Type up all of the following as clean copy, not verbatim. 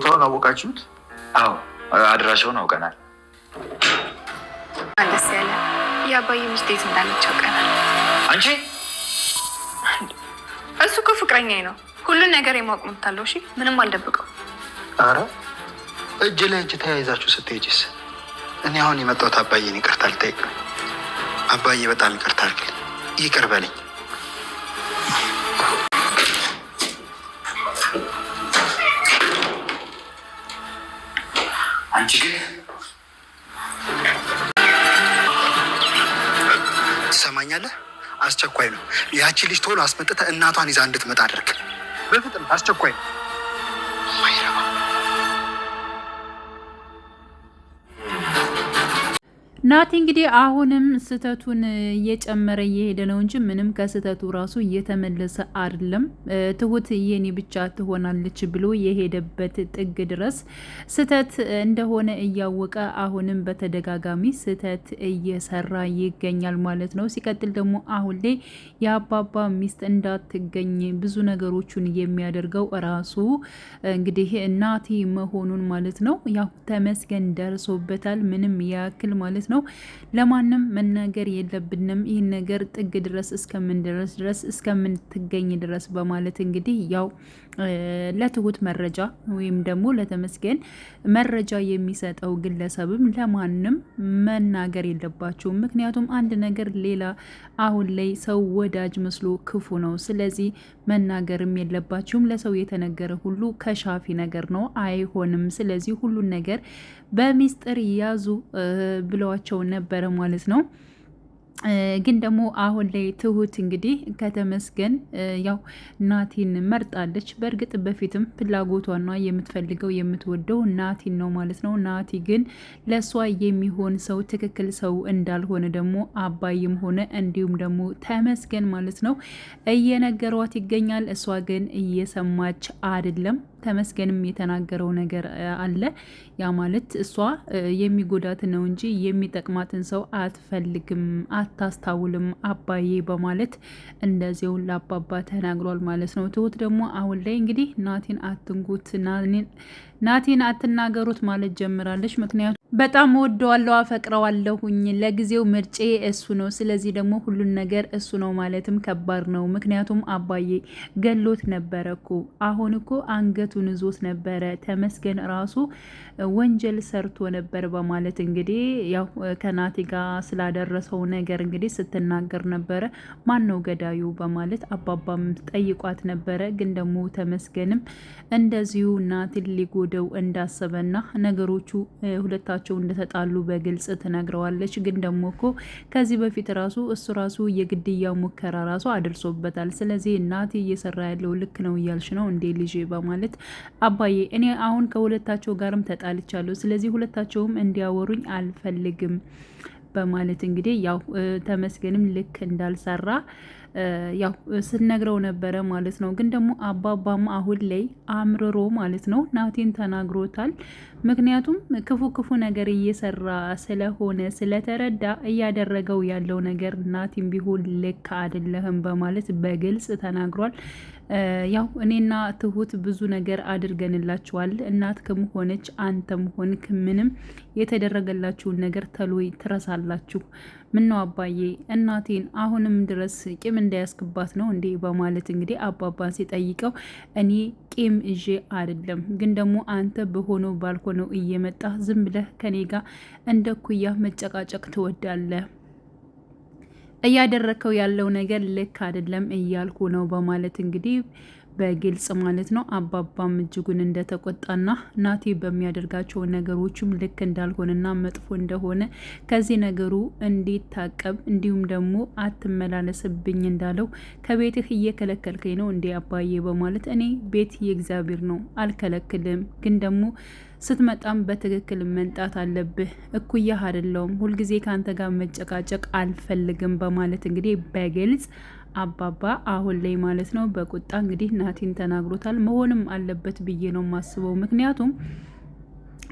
ቦታውን አወቃችሁት? አዎ አድራሻውን አውቀናል። ደስ ያለ የአባዬ ሚስት የት እንዳለች አውቀናል። አንቺ እሱ እኮ ፍቅረኛዬ ነው። ሁሉን ነገር የማወቅ መብት አለው። እሺ ምንም አልደብቀው። አረ እጅ ለእጅ ተያይዛችሁ ስትሄጂስ? እኔ አሁን የመጣሁት አባዬን ይቅርታ ልጠይቅ ነው። አባዬ በጣም ይቅርታ አድርግልኝ፣ ይቅር በለኝ። አንቺ ግን ትሰማኛለህ? አስቸኳይ ነው። ያቺ ልጅ ቶሎ አስመጥተህ እናቷን ይዛ እንድትመጣ አድርግ። በፍጥነት አስቸኳይ ነው። ናቲ እንግዲህ አሁንም ስህተቱን እየጨመረ እየሄደ ነው እንጂ ምንም ከስህተቱ ራሱ እየተመለሰ አይደለም። ትሁት የኔ ብቻ ትሆናለች ብሎ የሄደበት ጥግ ድረስ ስህተት እንደሆነ እያወቀ አሁንም በተደጋጋሚ ስህተት እየሰራ ይገኛል ማለት ነው። ሲቀጥል ደግሞ አሁን ላይ የአባባ ሚስት እንዳትገኝ ብዙ ነገሮችን የሚያደርገው ራሱ እንግዲህ ናቲ መሆኑን ማለት ነው። ያው ተመስገን ደርሶበታል ምንም ያክል ማለት ነው። ለማንም መናገር የለብንም ይህን ነገር ጥግ ድረስ እስከምንደርስ ድረስ እስከምንትገኝ ድረስ በማለት እንግዲህ ያው ለትሁት መረጃ ወይም ደግሞ ለተመስገን መረጃ የሚሰጠው ግለሰብም ለማንም መናገር የለባቸውም። ምክንያቱም አንድ ነገር ሌላ አሁን ላይ ሰው ወዳጅ መስሎ ክፉ ነው። ስለዚህ መናገርም የለባቸውም። ለሰው የተነገረ ሁሉ ከሻፊ ነገር ነው፣ አይሆንም። ስለዚህ ሁሉን ነገር በሚስጥር ያዙ ብለዋቸው ነበረ ማለት ነው። ግን ደግሞ አሁን ላይ ትሁት እንግዲህ ከተመስገን ያው ናቲን መርጣለች። በእርግጥ በፊትም ፍላጎቷና የምትፈልገው የምትወደው ናቲን ነው ማለት ነው። ናቲ ግን ለእሷ የሚሆን ሰው ትክክል ሰው እንዳልሆነ ደግሞ አባይም ሆነ እንዲሁም ደግሞ ተመስገን ማለት ነው እየነገሯት ይገኛል። እሷ ግን እየሰማች አይደለም። ተመስገንም የተናገረው ነገር አለ። ያ ማለት እሷ የሚጎዳት ነው እንጂ የሚጠቅማትን ሰው አትፈልግም፣ አታስታውልም አባዬ በማለት እንደዚው ለአባባ ተናግሯል ማለት ነው። ትሁት ደግሞ አሁን ላይ እንግዲህ ናቲን አትንኩት፣ ናቲን አትናገሩት ማለት ጀምራለች። ምክንያቱም በጣም ወደዋለሁ፣ አፈቅረዋለሁኝ፣ ለጊዜው ምርጬ እሱ ነው። ስለዚህ ደግሞ ሁሉን ነገር እሱ ነው ማለትም ከባድ ነው። ምክንያቱም አባዬ ገሎት ነበረ እኮ አሁን እኮ አንገቱን ይዞት ነበረ። ተመስገን ራሱ ወንጀል ሰርቶ ነበር በማለት እንግዲህ ያው ከናቲ ጋር ስላደረሰው ነገር እንግዲህ ስትናገር ነበረ። ማን ነው ገዳዩ በማለት አባባም ጠይቋት ነበረ። ግን ደግሞ ተመስገንም እንደዚሁ ናቲን ሊጎደው እንዳሰበና ነገሮቹ ሁለታቸው እንደተጣሉ በግልጽ ትነግረዋለች። ግን ደግሞ እኮ ከዚህ በፊት ራሱ እሱ ራሱ የግድያ ሙከራ ራሱ አድርሶበታል። ስለዚህ ናቲ እየሰራ ያለው ልክ ነው እያልሽ ነው እንዴ ልጅ በማለት አባዬ እኔ አሁን ከሁለታቸው ጋርም ተጣልቻለሁ። ስለዚህ ሁለታቸውም እንዲያወሩኝ አልፈልግም በማለት እንግዲህ ያው ተመስገንም ልክ እንዳልሰራ ያው ስነግረው ነበረ ማለት ነው። ግን ደግሞ አባባም አሁን ላይ አምርሮ ማለት ነው ናቲን ተናግሮታል። ምክንያቱም ክፉ ነገር እየሰራ ስለሆነ ስለተረዳ እያደረገው ያለው ነገር ናቲን ቢሆን ልክ አይደለህም በማለት በግልጽ ተናግሯል። ያው እኔና ትሁት ብዙ ነገር አድርገንላችኋል። እናትክም ሆነች አንተም ሆንክ ምንም የተደረገላችሁን ነገር ተሎ ትረሳላችሁ። ምነው አባዬ እናቴን አሁንም ድረስ ቂም እንዳያስክባት ነው እንዴ በማለት እንግዲህ አባባን ሲጠይቀው እኔ ቂም እዤ አይደለም፣ ግን ደግሞ አንተ በሆነው ባልሆነው እየመጣ ዝም ብለህ ከኔ ጋር እንደ ኩያ መጨቃጨቅ ትወዳለህ፣ እያደረከው ያለው ነገር ልክ አይደለም እያልኩ ነው በማለት እንግዲህ በግልጽ ማለት ነው። አባባም እጅጉን እንደተቆጣና ናቲ በሚያደርጋቸው ነገሮችም ልክ እንዳልሆነና መጥፎ እንደሆነ ከዚህ ነገሩ እንዲታቀብ እንዲሁም ደግሞ አትመላለስብኝ እንዳለው ከቤትህ እየከለከልከኝ ነው እንዴ አባዬ በማለት እኔ ቤት የእግዚአብሔር ነው አልከለክልም፣ ግን ደግሞ ስትመጣም በትክክል መንጣት አለብህ፣ እኩያህ አይደለሁም፣ ሁልጊዜ ከአንተ ጋር መጨቃጨቅ አልፈልግም በማለት እንግዲህ በግልጽ አባባ አሁን ላይ ማለት ነው በቁጣ እንግዲህ ናቲን ተናግሮታል። መሆንም አለበት ብዬ ነው የማስበው። ምክንያቱም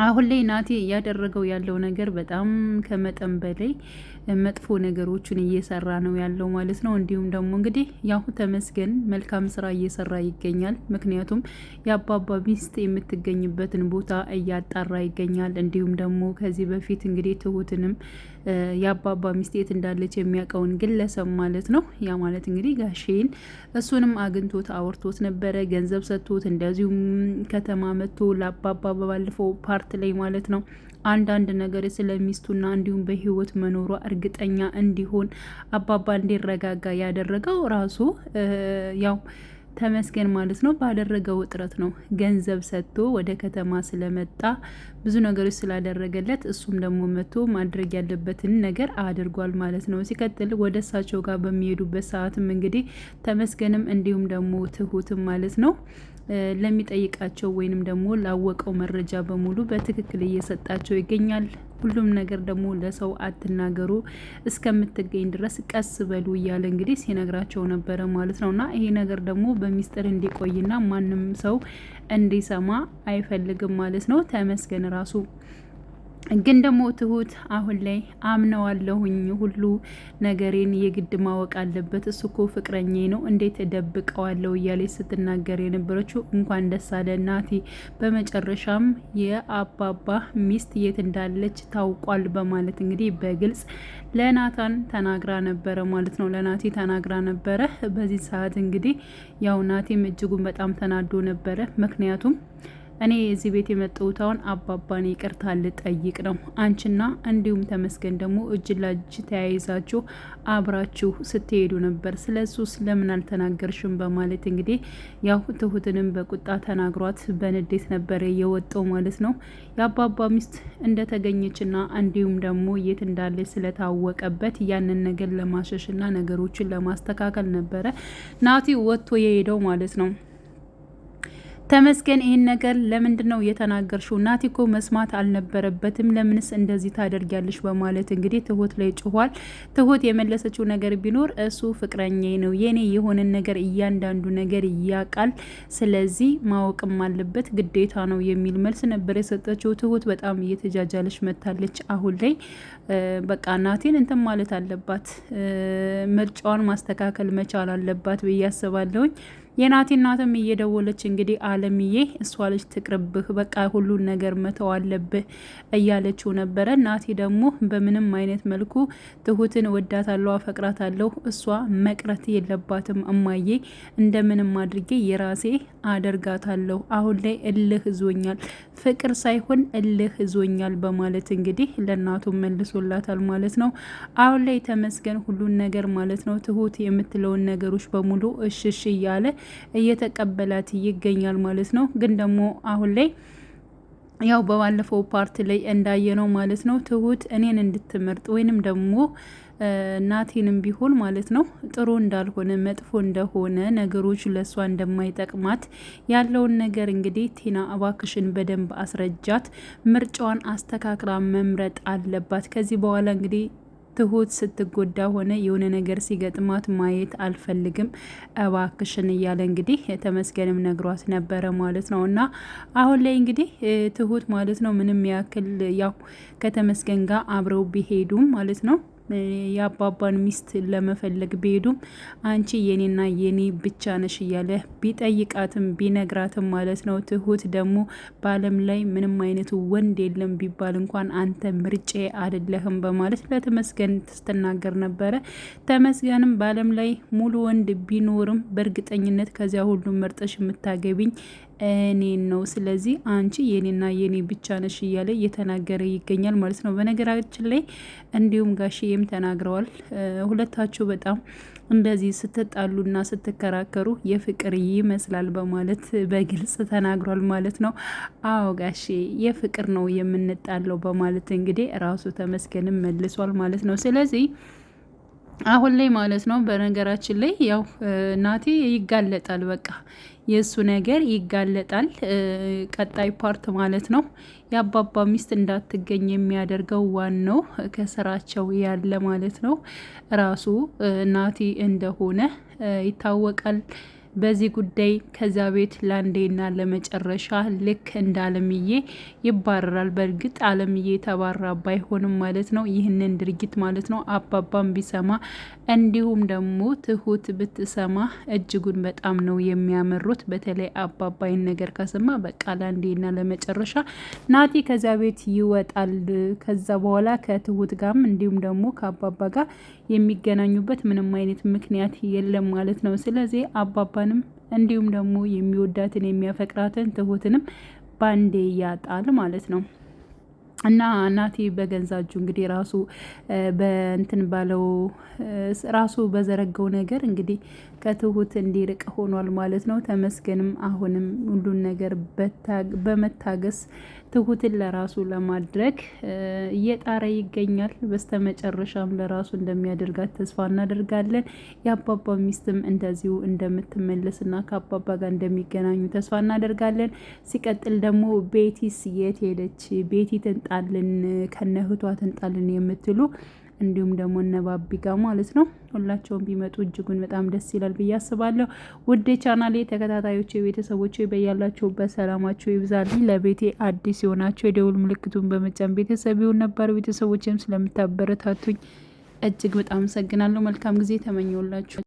አሁን ላይ ናቲ እያደረገው ያለው ነገር በጣም ከመጠን በላይ መጥፎ ነገሮችን እየሰራ ነው ያለው ማለት ነው። እንዲሁም ደግሞ እንግዲህ ያው ተመስገን መልካም ስራ እየሰራ ይገኛል። ምክንያቱም የአባባ ሚስት የምትገኝበትን ቦታ እያጣራ ይገኛል። እንዲሁም ደግሞ ከዚህ በፊት እንግዲህ ትሁትንም የአባባ ሚስት የት እንዳለች የሚያውቀውን ግለሰብ ማለት ነው። ያ ማለት እንግዲህ ጋሼን እሱንም አግኝቶት አውርቶት ነበረ፣ ገንዘብ ሰጥቶት እንደዚሁም ከተማ መጥቶ ለአባባ በባለፈው ፓርት ላይ ማለት ነው አንዳንድ ነገር ስለሚስቱና እንዲሁም በህይወት መኖሯ እርግጠኛ እንዲሆን አባባ እንዲረጋጋ ያደረገው ራሱ ያው ተመስገን ማለት ነው። ባደረገው ጥረት ነው። ገንዘብ ሰጥቶ ወደ ከተማ ስለመጣ ብዙ ነገሮች ስላደረገለት እሱም ደግሞ መጥቶ ማድረግ ያለበትን ነገር አድርጓል ማለት ነው። ሲቀጥል ወደ እሳቸው ጋር በሚሄዱበት ሰዓትም እንግዲህ ተመስገንም እንዲሁም ደግሞ ትሁትም ማለት ነው ለሚጠይቃቸው ወይንም ደግሞ ላወቀው መረጃ በሙሉ በትክክል እየሰጣቸው ይገኛል። ሁሉም ነገር ደግሞ ለሰው አትናገሩ እስከምትገኝ ድረስ ቀስ በሉ እያለ እንግዲህ ሲነግራቸው ነበረ ማለት ነው። እና ይሄ ነገር ደግሞ በሚስጥር እንዲቆይና ማንም ሰው እንዲሰማ አይፈልግም ማለት ነው። ተመስገን ራሱ ግን ደግሞ ትሁት አሁን ላይ አምነዋለሁኝ ሁሉ ነገሬን የግድ ማወቅ አለበት፣ እሱ እኮ ፍቅረኛ ነው እንዴት እደብቀዋለሁ እያለች ስትናገር የነበረችው እንኳን ደስ አለ ናቲ፣ በመጨረሻም የአባባ ሚስት የት እንዳለች ታውቋል በማለት እንግዲህ በግልጽ ለናታን ተናግራ ነበረ ማለት ነው። ለናቲ ተናግራ ነበረ። በዚህ ሰዓት እንግዲህ ያው ናቲም እጅጉን በጣም ተናዶ ነበረ። ምክንያቱም እኔ እዚህ ቤት የመጣሁት አሁን አባባን ይቅርታ ልጠይቅ ነው። አንቺና እንዲሁም ተመስገን ደግሞ እጅ ለእጅ ተያይዛችሁ አብራችሁ ስትሄዱ ነበር። ስለሱስ ለምን አልተናገርሽም? በማለት እንግዲህ ያው ትሁትንም በቁጣ ተናግሯት በንዴት ነበር የወጣው ማለት ነው። የአባባ ሚስት እንደተገኘችና እንዲሁም ደግሞ የት እንዳለች ስለታወቀበት ያንን ነገር ለማሸሽና ነገሮችን ለማስተካከል ነበረ ናቲ ወጥቶ የሄደው ማለት ነው። ተመስገን ይህን ነገር ለምንድን ነው የተናገርሽው? ናቲ እኮ መስማት አልነበረበትም፣ ለምንስ እንደዚህ ታደርጊያለሽ? በማለት እንግዲህ ትሁት ላይ ጭኋል። ትሁት የመለሰችው ነገር ቢኖር እሱ ፍቅረኛ ነው፣ የኔ የሆነን ነገር እያንዳንዱ ነገር ያውቃል፣ ስለዚህ ማወቅም አለበት ግዴታ ነው የሚል መልስ ነበር የሰጠችው። ትሁት በጣም እየተጃጃለች መታለች። አሁን ላይ በቃ ናቲን እንትን ማለት አለባት፣ ምርጫዋን ማስተካከል መቻል አለባት ብዬ አስባለሁኝ። የናቲ እናትም እየደወለች እንግዲህ አለምዬ እሷ ልጅ ትቅርብህ፣ በቃ ሁሉን ነገር መተው አለብህ እያለችው ነበረ። ናቲ ደግሞ በምንም አይነት መልኩ ትሁትን ወዳታለሁ፣ አፈቅራታለሁ፣ እሷ መቅረት የለባትም እማዬ፣ እንደምንም አድርጌ የራሴ አደርጋታለሁ፣ አሁን ላይ እልህ ይዞኛል፣ ፍቅር ሳይሆን እልህ ይዞኛል በማለት እንግዲህ ለእናቱ መልሶላታል ማለት ነው። አሁን ላይ ተመስገን ሁሉን ነገር ማለት ነው ትሁት የምትለውን ነገሮች በሙሉ እሽሽ እያለ እየተቀበላት ይገኛል ማለት ነው። ግን ደግሞ አሁን ላይ ያው በባለፈው ፓርት ላይ እንዳየነው ማለት ነው ትሁት እኔን እንድትመርጥ ወይንም ደግሞ ናቲንም ቢሆን ማለት ነው ጥሩ እንዳልሆነ መጥፎ እንደሆነ ነገሮች ለሷ እንደማይጠቅማት ያለውን ነገር እንግዲህ ቲና እባክሽን በደንብ አስረጃት፣ ምርጫዋን አስተካክላ መምረጥ አለባት። ከዚህ በኋላ እንግዲህ ትሁት ስትጎዳ ሆነ የሆነ ነገር ሲገጥማት ማየት አልፈልግም እባክሽን እያለ እንግዲህ ተመስገንም ነግሯት ነበረ ማለት ነው። እና አሁን ላይ እንግዲህ ትሁት ማለት ነው ምንም ያክል ያው ከተመስገን ጋር አብረው ቢሄዱም ማለት ነው የአባባን ሚስት ለመፈለግ ቢሄዱም አንቺ የኔና የኔ ብቻ ነሽ እያለ ቢጠይቃትም ቢነግራትም ማለት ነው ትሁት ደግሞ በዓለም ላይ ምንም አይነት ወንድ የለም ቢባል እንኳን አንተ ምርጬ አይደለህም በማለት ለተመስገን ስትናገር ነበረ። ተመስገንም በዓለም ላይ ሙሉ ወንድ ቢኖርም በእርግጠኝነት ከዚያ ሁሉ መርጠሽ የምታገቢኝ እኔን ነው፣ ስለዚህ አንቺ የኔና የኔ ብቻ ነሽ እያለ እየተናገረ ይገኛል ማለት ነው። በነገራችን ላይ እንዲሁም ጋሽዬም ተናግረዋል። ሁለታችሁ በጣም እንደዚህ ስትጣሉና ስትከራከሩ የፍቅር ይመስላል በማለት በግልጽ ተናግሯል ማለት ነው። አዎ ጋሼ የፍቅር ነው የምንጣለው በማለት እንግዲህ ራሱ ተመስገንም መልሷል ማለት ነው። ስለዚህ አሁን ላይ ማለት ነው በነገራችን ላይ ያው ናቲ ይጋለጣል፣ በቃ የእሱ ነገር ይጋለጣል። ቀጣይ ፓርት ማለት ነው የአባባ ሚስት እንዳትገኝ የሚያደርገው ዋናው ከስራቸው ያለ ማለት ነው ራሱ ናቲ እንደሆነ ይታወቃል። በዚህ ጉዳይ ከዛ ቤት ለአንዴና ለመጨረሻ ልክ እንደ አለምዬ ይባረራል። በእርግጥ አለምዬ ተባራ ባይሆንም ማለት ነው ይህንን ድርጊት ማለት ነው አባባም ቢሰማ እንዲሁም ደግሞ ትሁት ብትሰማ እጅጉን በጣም ነው የሚያመሩት። በተለይ አባባይን ነገር ከሰማ በቃ ለአንዴና ለመጨረሻ ናቲ ከዛ ቤት ይወጣል። ከዛ በኋላ ከትሁት ጋርም እንዲሁም ደግሞ ከአባባ ጋር የሚገናኙበት ምንም አይነት ምክንያት የለም ማለት ነው። ስለዚህ አባባንም እንዲሁም ደግሞ የሚወዳትን የሚያፈቅራትን ትሁትንም ባንዴ ያጣል ማለት ነው። እና ናቲ በገዛ እጁ እንግዲህ ራሱ በእንትን ባለው ራሱ በዘረገው ነገር እንግዲህ ከትሁት እንዲርቅ ሆኗል ማለት ነው። ተመስገንም አሁንም ሁሉን ነገር በመታገስ ትሁትን ለራሱ ለማድረግ እየጣረ ይገኛል። በስተመጨረሻም ለራሱ እንደሚያደርጋት ተስፋ እናደርጋለን። የአባባ ሚስትም እንደዚሁ እንደምትመለስና ከአባባ ጋር እንደሚገናኙ ተስፋ እናደርጋለን። ሲቀጥል ደግሞ ቤቲስ የት ሄደች? ቤቲ ትንጣልን ከነ እህቷ ትንጣልን የምትሉ እንዲሁም ደግሞ እነባቢ ጋር ማለት ነው ሁላቸውም ቢመጡ እጅጉን በጣም ደስ ይላል ብዬ አስባለሁ። ውድ ቻናሌ ተከታታዮች ቤተሰቦች በያላቸው በሰላማቸው ይብዛልኝ። ለቤቴ አዲስ የሆናቸው የደውል ምልክቱን በመጫን ቤተሰብ ይሁን። ነባር ቤተሰቦችም ስለምታበረታቱኝ እጅግ በጣም አመሰግናለሁ። መልካም ጊዜ ተመኘውላችሁ።